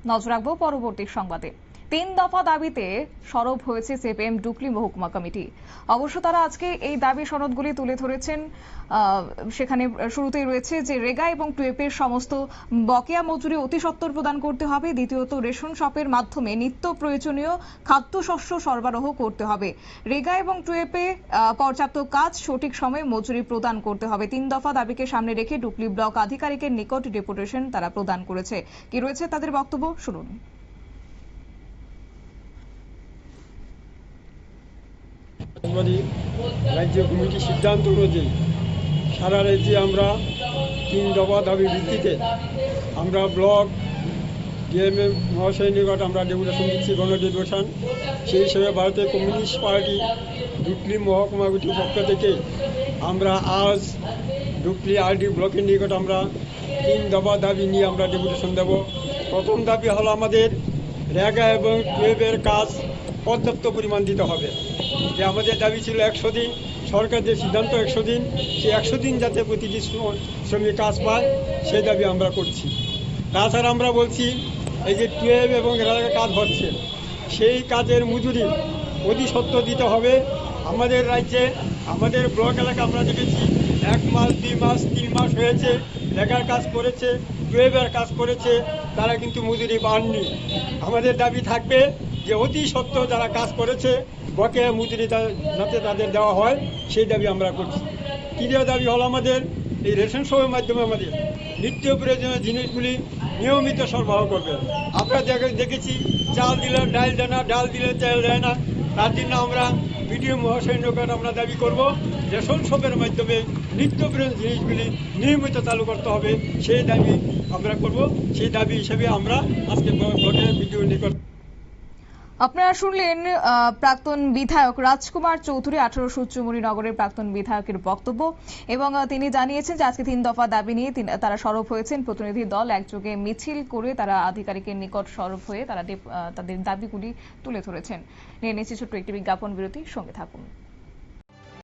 নজর রাখবো পরবর্তী সংবাদে। 3 দফা দাবিতে সরব হয়েছে সিপিএম ডুকলি মহকুমা কমিটি। অবশ্য তারা আজকে এই দাবি সনদগুলি তুলে ধরেছেন। সেখানে শুরুতেই রয়েছে যে রেগা এবং টুয়েপের সমস্ত বকেয়া মজুরি অতি সত্বর প্রদান করতে হবে। দ্বিতীয়ত, রেশন শপের মাধ্যমে নিত্য প্রয়োজনীয় খাদ্যশস্য সরবরাহ করতে হবে। রেগা এবং টুয়েপে পর্যাপ্ত কাজ সঠিক সময়ে মজুরি প্রদান করতে হবে। 3 দফা দাবিকে সামনে রেখে ডুকলি ব্লক আধিকারিকের নিকট ডেপুটেশন তারা প্রদান করেছে। কি রয়েছে তাদের বক্তব্য, শুনুন। রাজ্য কমিটির সিদ্ধান্ত অনুযায়ী সারা রাজ্যে আমরা 3 দফা দাবি ভিত্তিতে আমরা ব্লক ডিএমএম মহাশয়ের নিকট আমরা ডেপুটেশন দিচ্ছি, গণডেপুটেশন। সেই হিসেবে ভারতীয় কমিউনিস্ট পার্টি ডুকলি মহকুমা কমিটির পক্ষ থেকে আমরা আজ ডুকলি আরডি ব্লকের নিকট আমরা 3 দফা দাবি নিয়ে আমরা ডেপুটেশন দেব। প্রথম দাবি হলো আমাদের রেগা এবং টুয়েবের কাজ পর্যাপ্ত পরিমাণ দিতে হবে। যে আমাদের দাবি ছিল 100 দিন, সরকার যে সিদ্ধান্ত 100 দিন, সেই 100 দিন যাতে প্রতিটি শ্রমিক কাজ পায় সেই দাবি আমরা করছি। তাছাড়া আমরা বলছি এই যে টুয়েব এবং রেগা কাজ হচ্ছে সেই কাজের মজুরি অতি সত্বর দিতে হবে। আমাদের রাজ্যে আমাদের ব্লক এলাকা আমরা দেখেছি 1 মাস 2 মাস 3 মাস হয়েছে রেগার কাজ করেছে, টুয়েবের কাজ করেছে, তারা কিন্তু মজুরি পাননি। আমাদের দাবি থাকবে যে অতি সত্বর যারা কাজ করেছে বকেয়া মজুরি যাতে তাদের দেওয়া হয় সেই দাবি আমরা করছি। তৃতীয় দাবি হলো আমাদের এই রেশন শপের মাধ্যমে আমাদের নিত্য প্রয়োজনীয় জিনিসগুলি নিয়মিত সরবরাহ করবে। আমরা দেখেছি চাল দিলে ডাল দেয় না, ডাল দিলে তেল দেয় না। তার জন্য আমরা বিডিও মহাশয়ের নিকট আমরা দাবি করব রেশন শপের মাধ্যমে নিত্য প্রয়োজনীয় জিনিসগুলি নিয়মিত চালু করতে হবে, সেই দাবি আমরা করব। সেই দাবি হিসেবে আমরা আজকে ব্লকের বিডিও নিকট। আপনারা শুনলেন প্রাক্তন বিধায়ক রাজকুমার চৌধুরী 18 সূর্যমণি নগরের প্রাক্তন বিধায়কের বক্তব্য। এবং তিনি জানিয়েছেন যে আজকে 3 দফা দাবি নিয়ে তারা সরব হয়েছেন। প্রতিনিধি দল একযোগে মিছিল করে তারা আধিকারিকের নিকট সরব হয়ে তারা তাদের দাবিগুলি তুলে ধরেছেন। নিয়ে নিচ্ছে ছোট্ট একটি বিজ্ঞাপন বিরতি, সঙ্গে থাকুন।